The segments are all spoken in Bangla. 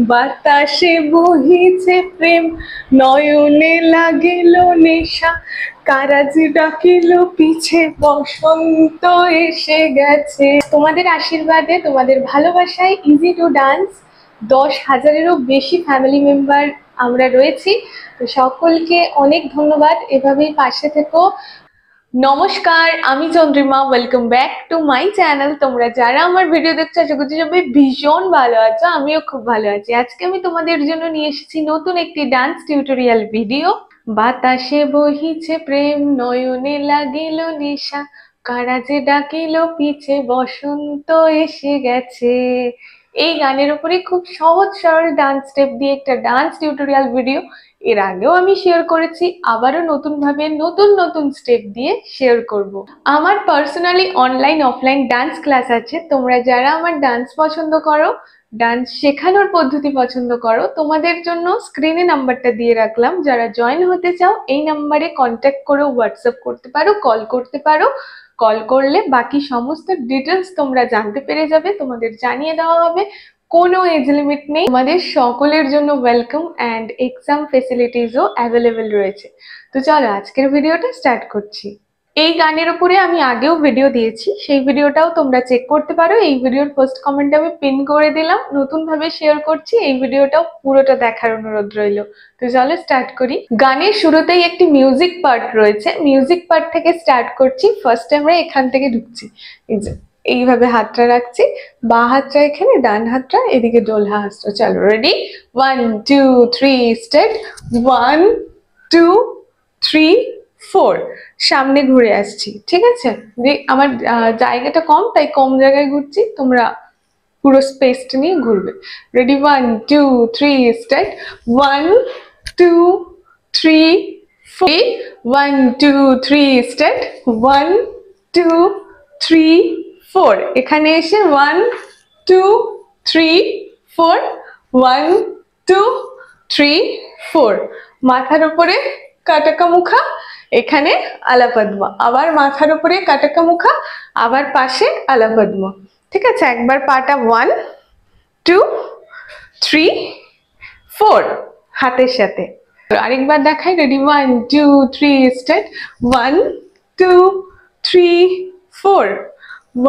বাতাসে বহিছে প্রেম, নয়নে লাগিল নেশা, কারাজ ডাকিল পিছে, বসন্ত এসে গেছে। তোমাদের আশীর্বাদে, তোমাদের ভালোবাসায় ইজি টু ডান্স 10,000-এরও বেশি ফ্যামিলি মেম্বার আমরা রয়েছি। তো সকলকে অনেক ধন্যবাদ, এভাবেই পাশে থেকো। নমস্কার, আমি Chandrima. Welcome back to my channel. তোমরা যারা আমার ভিডিও দেখছো আশা করছি সবাই ভীষণ ভালো আছো, আমিও খুব ভালো আছি। আজকে আমি তোমাদের জন্য নিয়ে এসেছি নতুন একটি ডান্স টিউটোরিয়াল ভিডিও। বাতাসে বহিছে প্রেম, নয়নে লাগিল নেশা, কারাজে ডাকিল পিছে, বসন্ত এসে গেছে। এই গানের উপরে খুব সহজ সরল ডান্স স্টেপ দিয়ে একটা ডান্স টিউটোরিয়াল ভিডিও এর আগেও আমি শেয়ার করেছি, আবারও নতুন ভাবে নতুন নতুন স্টেপ দিয়ে শেয়ার করব। আমার personally online offline dance class আছে। তোমরা যারা আমার ডান্স পছন্দ করো, ডান্স শেখানোর পদ্ধতি পছন্দ করো, তোমাদের জন্য স্ক্রিনে নাম্বারটা দিয়ে রাখলাম। যারা জয়েন হতে চাও এই নাম্বারে কন্ট্যাক্ট করো, হোয়াটসঅ্যাপ করতে পারো, কল করতে পারো। কল করলে বাকি সমস্ত ডিটেলস তোমরা জানতে পেরে যাবে, তোমাদের জানিয়ে দেওয়া হবে। কোনো এজ লিমিট নেই, তোমাদের সকলের জন্য ওয়েলকাম অ্যান্ড এক্সাম ফেসিলিটিসও অ্যাভেলেবেল রয়েছে। তো চলো আজকের ভিডিওটা স্টার্ট করছি। এই গানের উপরে আমি আগেও ভিডিও দিয়েছি, সেই ভিডিওটাও তোমরা চেক করতে পারো। এই ভিডিওর ফার্স্ট কমেন্টে আমি পিন করে দিলাম, নতুন ভাবে শেয়ার করছি। এই ভিডিওটাও পুরোটা দেখার অনুরোধ রইল। তো চলো স্টার্ট করি। গানের শুরুতেই একটি মিউজিক পার্ট রয়েছে, মিউজিক পার্ট থেকে স্টার্ট করছি। ফার্স্টে আমরা এখান থেকে ঢুকছি, এই যে এইভাবে হাতটা রাখছি, বা হাতটা এখানে, ডান হাতটা এদিকে ডোলহা হাসছো। চলো রেডি, 1 2 3 স্টার্ট। 1 2 3 4। সামনে ঘুরে আসছি, ঠিক আছে? আমার জায়গাটা কম, তাই কম জায়গায় ঘুরছি, তোমরা পুরো স্পেসটা নিয়ে ঘুরবে। Ready, 1 2 3 start. 1 2 3 4। 1 2 3 স্টার্ট। 1 2 3 4। এখানে এসে 1 2 3 4। 1 2 3 4। মাথার উপরে কাটাকা মুখা, এখানে আলাপদ্ম, আবার মাথার উপরে কাটাকা মুখা, আবার পাশে আলাপদ্ম। ঠিক আছে? একবার পাটা 1 2 3 4 হাতের সাথে। আরেকবার দেখাই। Ready, 1 2 3 start. 1 2 3 4।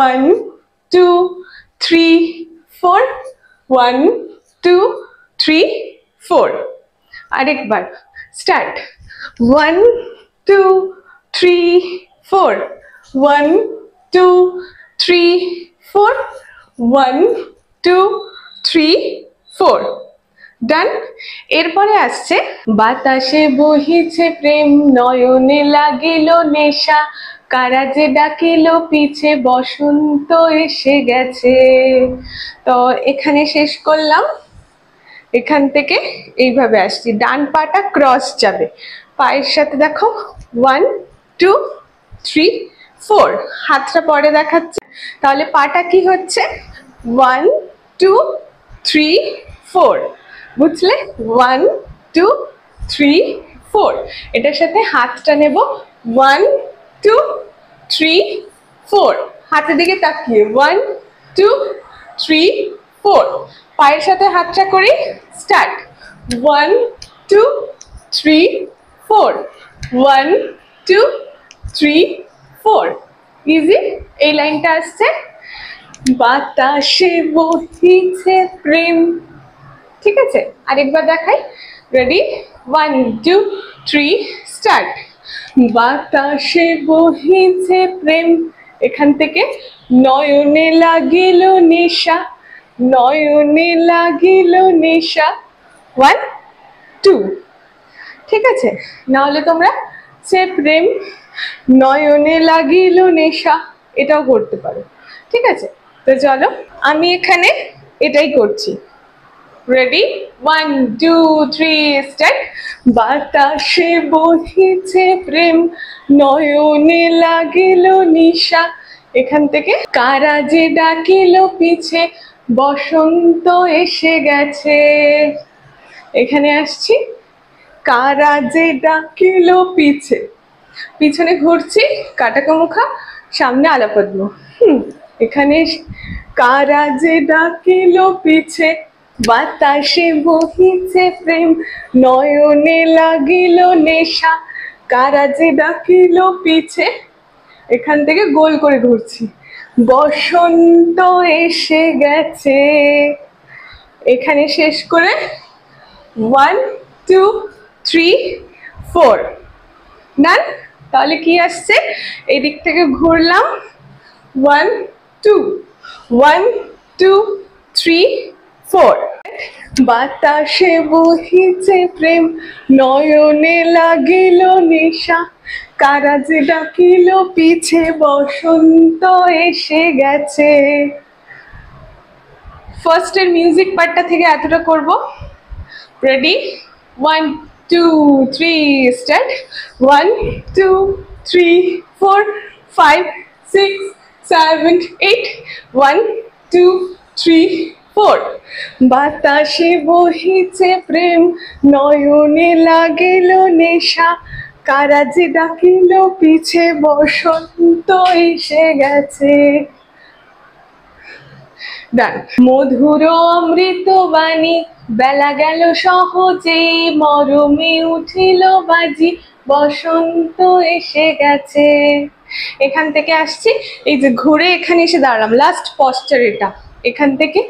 1 2 3 4। 1 2 3 4। আরেকবার স্টার্ট। 1 2 3 4। 1 2 3 4। 1 2 3 4। ডান। এরপরে আসছে বাতাসে বহিছে প্রেম, নয়নে লাগিল নেশা, কারাজে ডাকিল পিছে, বসন্ত এসে গেছে। তো এখানে শেষ করলাম। এখান থেকে এইভাবে আসছি, ডান পাটা ক্রস যাবে পায়ের সাথে। দেখো 1 2 3 4। হাতটা পরে দেখাচ্ছে, তাহলে পাটা কি হচ্ছে 1 2 3 4। বুঝলে? 1 2 3 4। এটার সাথে হাতটা নেব, 1 2 3 4। হাতের দিকে তাকিয়ে 1 2 3 4। পায়ের সাথে হাতটা করি, স্টার্ট। 1 2 3 4। 1 2 3 4। ইজি। এই লাইনটা আসছে বাতাসে বহিছে প্রেম। ঠিক আছে? আরেকবার দেখাই। Ready, 1 2 3 start. বাতাসে বহিছে প্রেম, এখান থেকে নয়নে লাগিল নেশা, নয়নে লাগিল নেশা। 1 2। ঠিক আছে? নাহলে তোমরা সে প্রেম, নয়নে লাগিল নেশা এটাও করতে পারো। ঠিক আছে? তো চলো আমি এখানে এটাই করছি। Ready, 1 2 3 start. বাতাসে বহিছে প্রেম, নয়নে লাগিল নিশা, এখান থেকে কারাজে ডাকিল পিছে, বসন্ত এসে গেছে। এখানে আসছি, কারাজে ডাকিল পিছে, পিছনে ঘুরছি, কাটাকা মুখা, সামনে আলাপদ্ম। এখানে কারাজে ডাকিল পিছে, বাতাসে বহিছে প্রেম, নয়নে লাগিল নেশা, কারা যে ডাকিল পিছে। এখান থেকে গোল করে ঘুরছি। বসন্ত এসে গেছে, এখানে শেষ করে 1 2 3 4 ডান। তাহলে কি আসছে, এই দিক থেকে ঘুরলাম 1 2 1 2 3 4। বাতাসে বহিছে প্রেম, নয়নে লাগিল নেশা, কারা যে ডাকিল পিছে, বসন্ত এসে গেছে। ফার্স্টের মিউজিক পার্টটা থেকে এতটা করব। Ready, 1 2 3 start. 1 2 3 4 5 6 7 8 1 2 3 4। বাতাসে বহিছে প্রেম, নয়নে লাগিল নেশা, কারা যে ডাকিল পিছে, বসন্ত এসে গেছে। ডান। মধুর অমৃত বাণী, বেলা গেল সহজে, মরমে উঠিল বাজি, বসন্ত এসে গেছে। এখান থেকে আসছি, এই যে ঘুরে এখানে এসে দাঁড়ালাম, লাস্ট পশ্চার এটা। এখান থেকে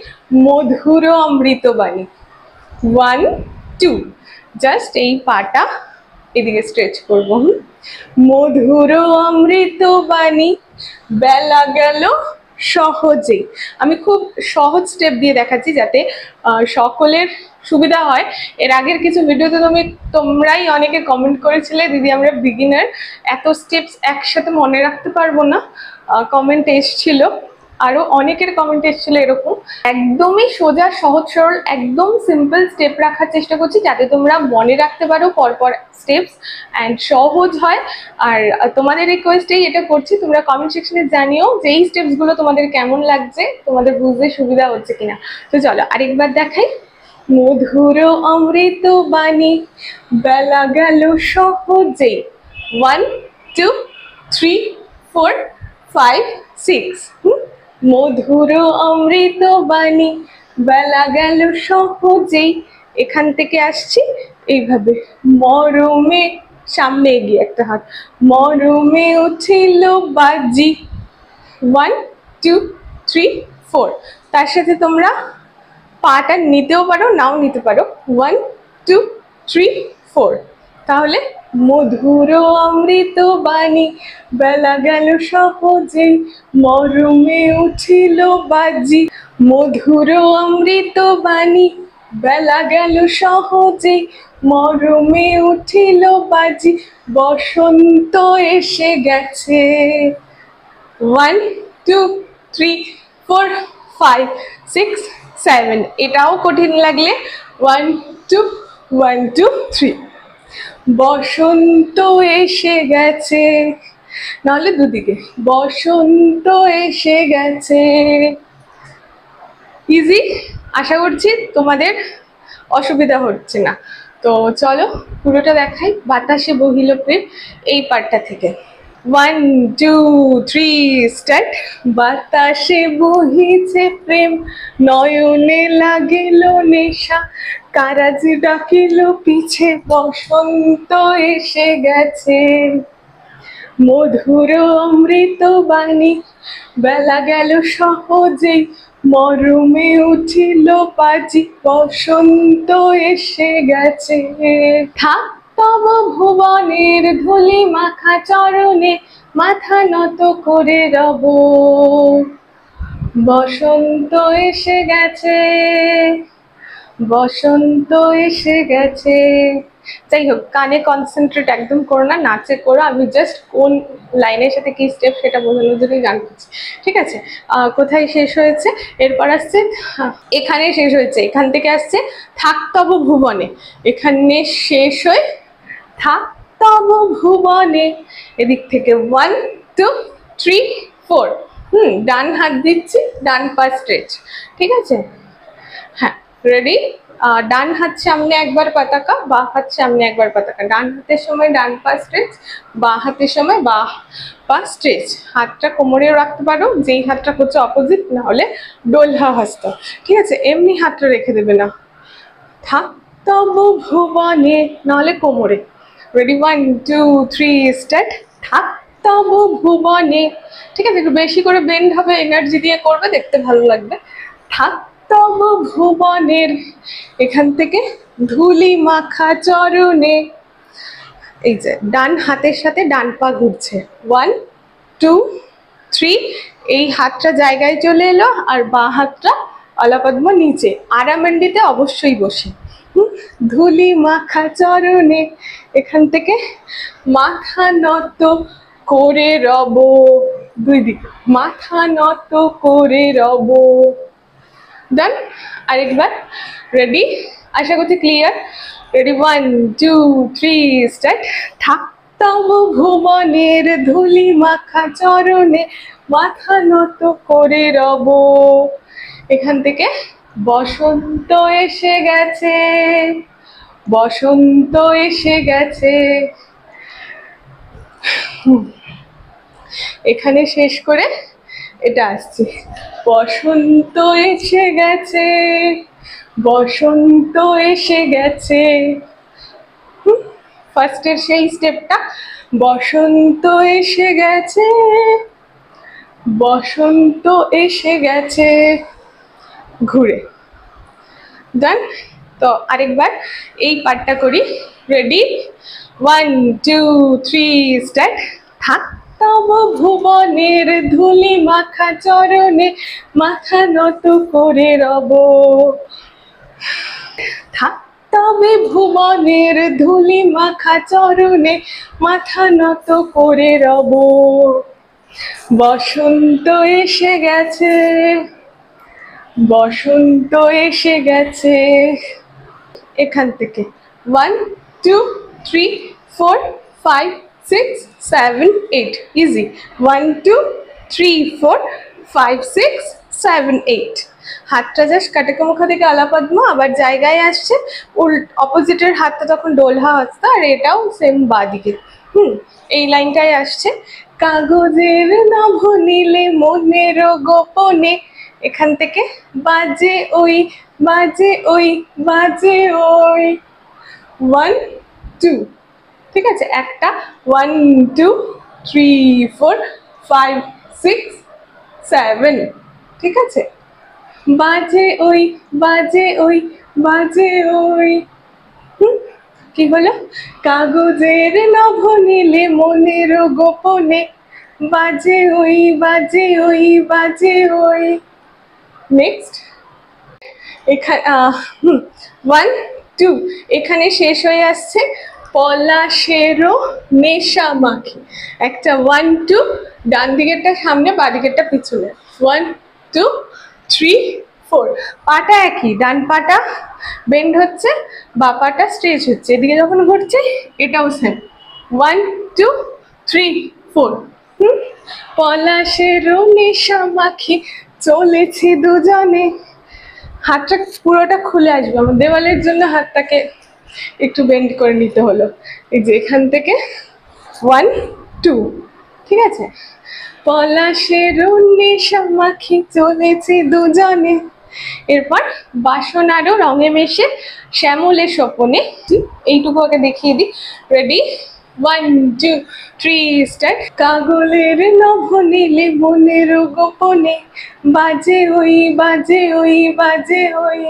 মধুর অমৃত বাণী 1 2, জাস্ট এই পাটা এদিকে স্ট্রেচ করবো। মধুর অমৃত বাণী, বেলা গেল সহজেই। আমি খুব সহজ স্টেপ দিয়ে দেখাচ্ছি যাতে সকলের সুবিধা হয়। এর আগের কিছু ভিডিওতে তোমরাই অনেকে কমেন্ট করেছিলে, দিদি আমরা বিগিনার, এত স্টেপস একসাথে মনে রাখতে পারবো না, কমেন্ট এসছিল। আরো অনেকের কমেন্ট এসেছিল এরকম। একদমই সোজা সহজ সরল একদম সিম্পল স্টেপ রাখার চেষ্টা করছি যাতে তোমরা মনে রাখতে পারো পরপর স্টেপস অ্যান্ড সহজ হয়। আর তোমাদের রিকোয়েস্টেই এটা করছি, তোমরা কমেন্ট সেকশনে জানিও যে এই স্টেপসগুলো তোমাদের কেমন লাগছে, তোমাদের বুঝতে সুবিধা হচ্ছে কিনা। তো চলো আরেকবার দেখাই। মধুর অমৃত বাণী, বেলা গেল সহজেই, 1 2 3 4 5 6। মধুর অমৃত বাণী, বেলা গেল সহজেই। এখান থেকে আসছি এইভাবে, মরমে, সামনে এগিয়ে একটা হাত, মরমে উঠিল বাজি, 1 2 3 4। তার সাথে তোমরা পাটা নিতেও পারো, নাও নিতে পারো, 1 2 3 4। তাহলে মধুর অমৃত বাণী, বেলা গেল সহজেই, মরমে উঠিল বাজি, মধুর অমৃত বাণী, বেলা গেল সহজেই, মরমে উঠিল বাজি, বসন্ত এসে গেছে। 1 2 3 4 5 6 7। এটাও কঠিন লাগলে 1 2 1 2 3। বসন্ত এসে গেছে, নাহলে দুদিকে, বসন্ত এসে গেছে। ইজি, আশা করছি তোমাদের অসুবিধা হচ্ছে না। তো চলো পুরোটা দেখাই। বাতাসে বহিল প্রেম, এই পার্টটা থেকে 1 2 3 স্টার্ট। বাতাসে বহিছে প্রেম, নয়নে লাগিল নেশা, কারা যে ডাকিল পিছে, বসন্ত এসে গেছে। মধুর অমৃত বাণী, বেলা গেল সহজেই, মরমে উঠিল বাজি, বসন্ত এসে গেছে। থাক তব ভুবনের ধুলি মাখা চরণে, মাথা নত করে রব, বসন্ত এসে গেছে, বসন্ত এসে গেছে। যাই হোক, কানে কনসেন্ট্রেট একদম করো না, নাচে করো। আমি জাস্ট কোন লাইনের সাথে কি স্টেপ সেটা বোঝানোর জন্যই গান করছি, ঠিক আছে? কোথায় শেষ হয়েছে, এরপর আসছে এখানে শেষ হয়েছে, এখান থেকে আসছে থাক তব ভুবনে, এখানে শেষ হয়ে থাক তব ভুবনে, এদিক থেকে 1 2 3 4। ডান হাত দিচ্ছি, ডান পা স্ট্রেচ, ঠিক আছে? হ্যাঁ, রেডি, ডান হাত সামনে একবার পতাকা, বাঁ হাত সামনে একবার পতাকা। ডান হাতের সময় ডান পা স্ট্রেচ, বাঁ হাতের সময় বাঁ পা স্ট্রেচ। হাতটা কোমরেও রাখতে পারো, যেই হাতটা করছে অপোজিট, না হলে দোলহা হস্ত। ঠিক আছে, এমনি হাতটা রেখে দেবে না। থাক তবু ভুবনে, নাহলে কোমরে। Ready, 1 2 3 start. থাক তবু ভুবনে। ঠিক আছে, একটু বেশি করে বেন্ড হবে, এনার্জি দিয়ে করবে, দেখতে ভালো লাগবে। থাক তবু ভুবনের, এখান থেকে ধুলি মাখা চরণে। এই যে ডান হাতের সাথে ডান পা ঘুরছে, 1 2 3। এই হাতটা জায়গায় চলে এলো, আর বাঁ হাতটা অলপদ্ম নিচে, আরামান্ডিতে অবশ্যই বসে। ধুলি মাখা চরণে, এখান থেকে মাথা নত করে রব, দুই দিকে মাথা নত করে রব। ডান। আরেকবার, রেডি? আশা করছি ক্লিয়ার। Ready, 1 2 3 start. থাক তবু ভুবনের ধুলি মাখা চরণে, মাথা নত করে রব। এখান থেকে বসন্ত এসে গেছে, বসন্ত এসে গেছে। এখানে শেষ করে এটা আসছে, বসন্ত এসে গেছে, বসন্ত এসে গেছে। ফার্স্টের সেই স্টেপটা, বসন্ত এসে গেছে, বসন্ত এসে গেছে, ঘুরে। ডান। তো আরেকবার এই পার্টটা করি। Ready, 1 2 3 start. থাক তবু ভুবনের ধুলি মাখা চরণে, মাথা নত করে রব। থাক তবে ভুবনের ধুলি মাখা চরণে, মাথা নত করে রব। বসন্ত এসে গেছে, বসন্ত এসে গেছে। এখান থেকে 1 2 3 4 5 6 7 8, ইজি। 1 2 3 4 5 6 7 8। হাতটা জাস্ট কাটাকে মুখা থেকে আলাপদ্ম, আবার জায়গায় আসছে। অপোজিটের হাতটা তখন দোলহা হস্ত, আর এটাও সেম বাদিকে। এই লাইনটাই আসছে, কাগজের নভ নিলে মনের গোপনে। এখান থেকে বাজে ওই, বাজে ওই, বাজে ওই। 1 2, ঠিক আছে, একটা 1 2 3 4 5 6 7, ঠিক আছে। বাজে ওই, বাজে ওই, বাজে ওই। কি হলো? কাগজের নভ নিলে মনের গোপনে, বাজে ওই, বাজে ওই, বাজে ওই। নেক্সট, এখানে 1 2, এখানে শেষ হয়ে আসছে পলাশেরও নেশা মাখি। একটা 1 2, ডান দিকেরটা সামনে, বাঁ দিকেরটা পিছনে। 1 2 3 4, পাটা একই, ডান পাটা বেন্ড হচ্ছে, বাঁ পাটা স্ট্রেচ হচ্ছে। এদিকে যখন ঘুরছে এটাও সেম। 1 2 3 4। পলাশেরও নেশা মাখি চলেছি দুজনে। হাতটা পুরোটা খুলে আসবে, আমার দেওয়ালের জন্য হাতটাকে একটু বেন্ড করে নিতে হলো। এই যে এখান থেকে 1 2, ঠিক আছে। পলাশেরও নেশা মাখি চলেছি দুজনে। এরপর বাসনারও রঙে মেশে শ্যামলে স্বপনে। এইটুকু আগে দেখিয়ে দিই। Ready, 1 2 3 start. কাগলের নভ নিলে মনের গোপনে, বাজে ওই, বাজে ওই, বাজে ওই।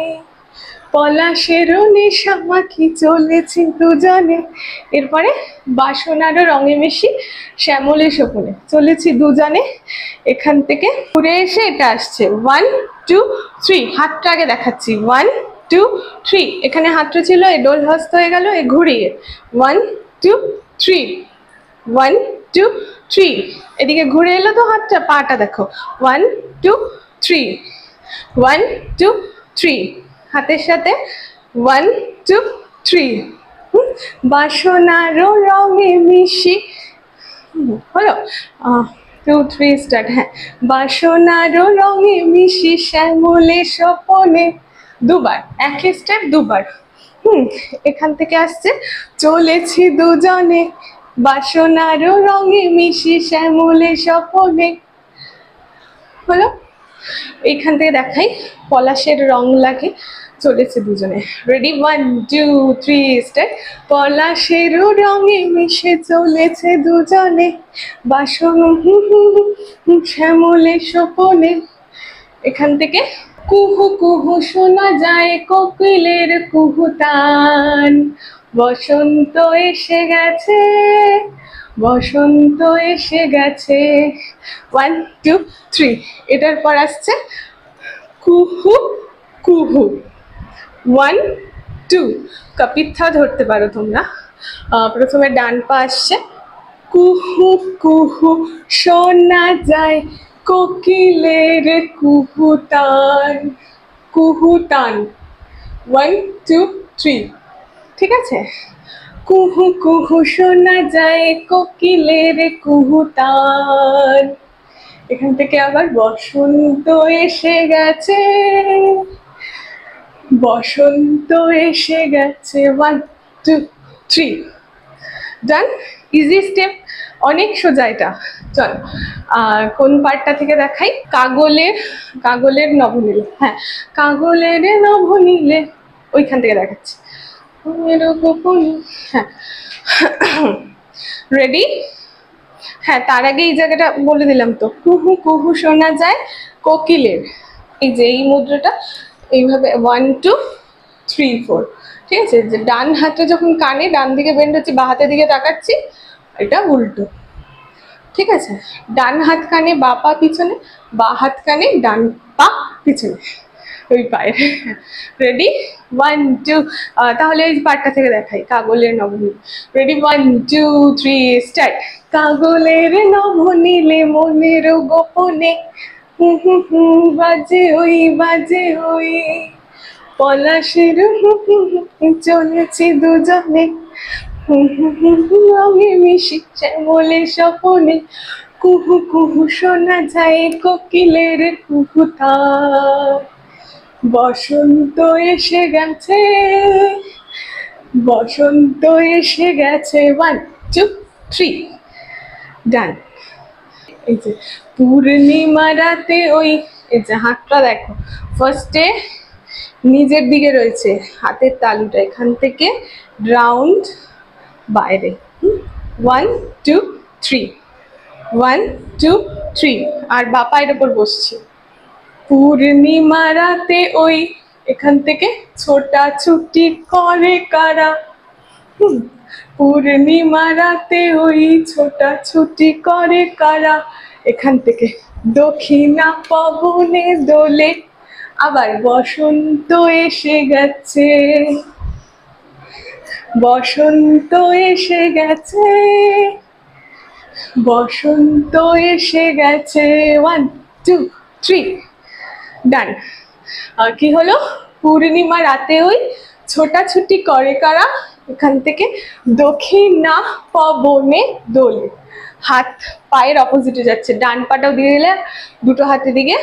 পলাশেরও নেশা মাখি চলেছি দুজনে। এরপরে বাসনারও রঙে মেশি শ্যামলে স্বপনে, চলেছি দুজনে। এখান থেকে ঘুরে এসে এটা আসছে 1 2 3। হাতটা আগে দেখাচ্ছি, 1 2 3। এখানে হাতটা ছিল, এ ডোল হস্ত হয়ে গেল, এ ঘুরিয়ে 1 2 3 1 2 3। এদিকে ঘুরে এলো তো হাতটা, পাটা দেখো 1 2 3 1 2 3। হাতের সাথে 1 2 3। বাসনারও রঙে মিশি, হলো 2 3 স্টার্ট। হ্যাঁ, বাসনারও রঙে মিশি শ্যামলে স্বপনে, দুবার, একই স্টেপ দুবার। এখান থেকে আসছে চলেছি দুজনে বাসনারও রঙে মিশি শ্যামলে স্বপনে। হলো। এইখান থেকে দেখাই পলাশের রং লাগে চলেছে দুজনে। Ready, 1 2 3 start. পলাশেরও রঙে মিশে চলেছে দুজনে বাসন শ্যামলে স্বপনে। এখান থেকে কুহু কুহু শোনা যায় কোকিলের কুহুতান, বসন্ত এসে গেছে, বসন্ত এসে গেছে। 1 2 3। এটার পর আসছে কুহু কুহু। 1 2। কপিথা ধরতে পারো তোমরা। প্রথমে ডান পা আসছে কুহু কুহু শোনা যায় কোকিলের কুহুতান, কুহুতান। 1 2 3। ঠিক আছে। কুহু কুহু শোনা যায় কোকিলের কুহুতান। এখান থেকে আবার বসন্ত এসে গেছে, বসন্ত এসে গেছে। 1 2 3। ডান। ইজি স্টেপ, অনেক সোজা এটা। চল কোন পার্টটা থেকে দেখাই? কাগলের, কাগলের নভনীলে। হ্যাঁ, কাগলের নভনীলে, ওইখান থেকে দেখাচ্ছি। হ্যাঁ, রেডি? হ্যাঁ, তার আগে এই জায়গাটা বলে দিলাম তো, কুহু কুহু শোনা যায় কোকিলের। এই যে এই মুদ্রাটা এইভাবে 1 2 3 4। ঠিক আছে। যে ডান হাতে যখন কানে ডান দিকে বেন্ড হচ্ছে, বা হাতের দিকে তাকাচ্ছি, এটা উল্টো। ঠিক আছে। ডান হাত কানে বা পা পিছনে, বা হাত কানে ডান পা পিছনে, ওই পায়ের। রেডি, 1 2। তাহলে এই পার্টটা থেকে দেখাই কাগলের নভনীলে। Ready, 1 2 3 start. কাগলের নভনীলে মনের গোপনে বাজে ওই, বাজে ওই পলাশের চলেছি দুজনে রঙে মিশি শ্যামলে স্বপনে। কুহু কুহু শোনা যায় কোকিলের কুহুতান, বসন্ত এসে গেছে, বসন্ত এসে গেছে। 1 2 3। ডান। এই যে পূর্ণিমা রাতে ওই, এই যে হাতটা দেখো, ফার্স্টে নিজের দিকে রয়েছে হাতের তালুটা, এখান থেকে রাউন্ড বাইরে। 1 2 3, 1 2 3। আর বা পায়ের ওপর বসছি। পূর্ণিমা রাতে ওই, এখান থেকে ছোটাছুটি করে কারা। পূর্ণিমা রাতে ওই ছোটাছুটি করে কারা। এখান থেকে দক্ষিণা পবনে দোলে, আবার বসন্ত এসে গেছে, বসন্ত এসে গেছে, বসন্ত এসে গেছে। 1 2 3। ডান। কি হলো? পূর্ণিমা রাতে ওই ছোটাছুটি করে কারা, এখান থেকে দক্ষিণা পবনে দোলে, হাত পায়ের অপোজিটে যাচ্ছে, ডান পাটাও দিয়ে দিলে দুটো হাতের দিকে।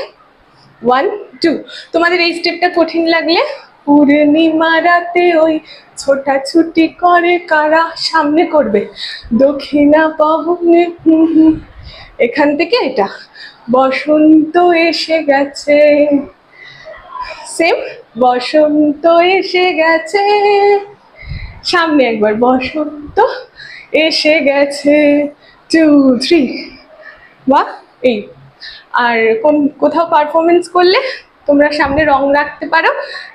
1 2। তোমাদের এই স্টেপটা কঠিন লাগলে পূর্ণিমা রাতে ওই ছোটাছুটি করে কারা, সামনে করবে দক্ষিণা পবনে এখান থেকে এটা বসন্ত এসে গেছে। সেম, বসন্ত এসে গেছে, সামনে একবার বসন্ত এসে গেছে। 2 3। বাহ। এই আর কোথাও পারফরমেন্স করলে তোমরা সামনে রং রাখতে পারো,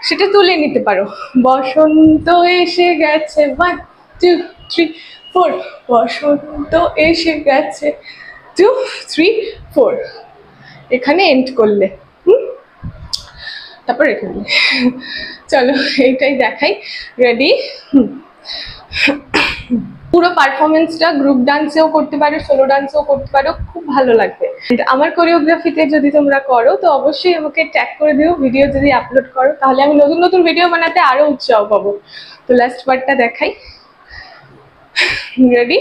সেটা তুলে নিতে পারো। বসন্ত এসে গেছে, 1 2 3 4। বসন্ত এসে গেছে, 2 3 4। এখানে এন্ড করলে, তারপর এখানে। চলো এইটাই দেখাই। রেডি? পুরো পারফরমেন্সটা গ্রুপ ডান্সেও করতে পারো, সোলো ডান্সেও করতে পারো, খুব ভালো লাগবে। আমার কোরিওগ্রাফিতে যদি তোমরা করো তো অবশ্যই আমাকে ট্যাগ করে দিও, ভিডিও যদি আপলোড করো, তাহলে আমি নতুন নতুন ভিডিও বানাতে আরো উৎসাহ পাবো। তো লাস্ট পার্টটা দেখাই। রেডি?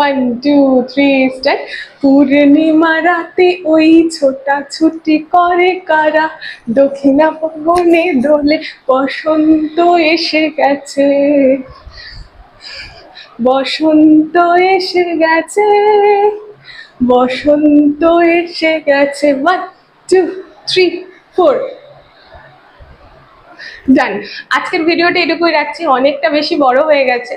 1 2 3 স্টার্ট। পূর্ণিমা রাতে ওই ছোটাছুটি করে কারা, দক্ষিণা পবনে দোলে বসন্ত এসে গেছে, বসন্ত এসে গেছে, বসন্ত এসে গেছে। 1 2 3 4 ডান। আজকের ভিডিওটা এটুকুই রাখছি, অনেকটা বেশি বড় হয়ে গেছে।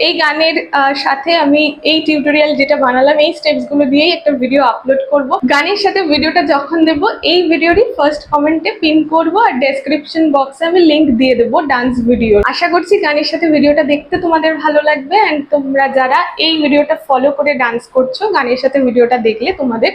এই গানের সাথে আমি এই টিউটোরিয়াল যেটা বানালাম এই স্টেপসগুলো দিয়েই একটা ভিডিও আপলোড করব। গানের সাথে ভিডিওটা যখন দেব এই ভিডিওরই ফার্স্ট কমেন্টে পিন করব আর ডেসক্রিপশন বক্সে আমি লিংক দিয়ে দেবো ডান্স ভিডিও। আশা করছি গানের সাথে ভিডিওটা দেখতে তোমাদের ভালো লাগবে, অ্যান্ড তোমরা যারা এই ভিডিওটা ফলো করে ডান্স করছো গানের সাথে ভিডিওটা দেখলে তোমাদের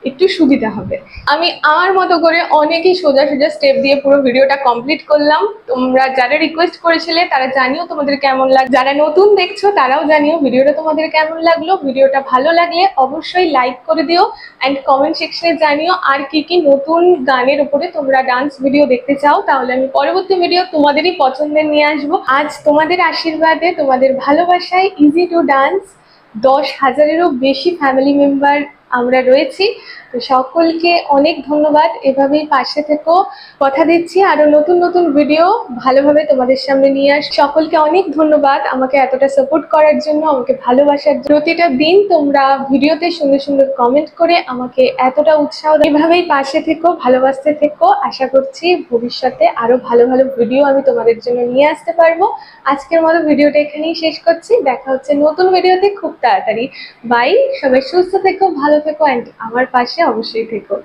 একটু সুবিধা হবে। আমি আমার মতো করে অনেকই সোজা সোজা স্টেপ দিয়ে পুরো ভিডিওটা কমপ্লিট করলাম। তোমরা যারা রিকোয়েস্ট করেছিলে তারা জানিও তোমাদের কেমন লাগে, যারা নতুন দেখছো তারাও জানিও ভিডিওটা তোমাদের কেমন লাগলো। ভিডিওটা ভালো লাগলে অবশ্যই লাইক করে দিও, অ্যান্ড কমেন্ট সেকশনে জানিও আর কি কি নতুন গানের উপরে তোমরা ডান্স ভিডিও দেখতে চাও, তাহলে আমি পরবর্তী ভিডিও তোমাদেরই পছন্দের নিয়ে আসবো। আজ তোমাদের আশীর্বাদে, তোমাদের ভালোবাসায় ইজি টু ডান্স 10,000-এরও বেশি ফ্যামিলি মেম্বার আমরা রয়েছি। তো সকলকে অনেক ধন্যবাদ, এভাবেই পাশে থেকো। কথা দিচ্ছি আরো নতুন নতুন ভিডিও ভালোভাবে তোমাদের সামনে নিয়ে আস। সকলকে অনেক ধন্যবাদ আমাকে এতটা সাপোর্ট করার জন্য, আমাকে ভালোবাসার জন্য। প্রতিটা দিন তোমরা ভিডিওতে সুন্দর সুন্দর কমেন্ট করে আমাকে এতটা উৎসাহ দাও। এভাবেই পাশে থেকো, ভালোবাসতে থেকো। আশা করছি ভবিষ্যতে আরো ভালো ভালো ভিডিও আমি তোমাদের জন্য নিয়ে আসতে পারবো। আজকের মতো ভিডিওটা এখানেই শেষ করছি, দেখা হচ্ছে নতুন ভিডিওতে খুব তাড়াতাড়ি। বাই, সবাই সুস্থ থেকো, ভালো থেকো, অ্যান্ড আমার পাশে অবশ্যই থেকো।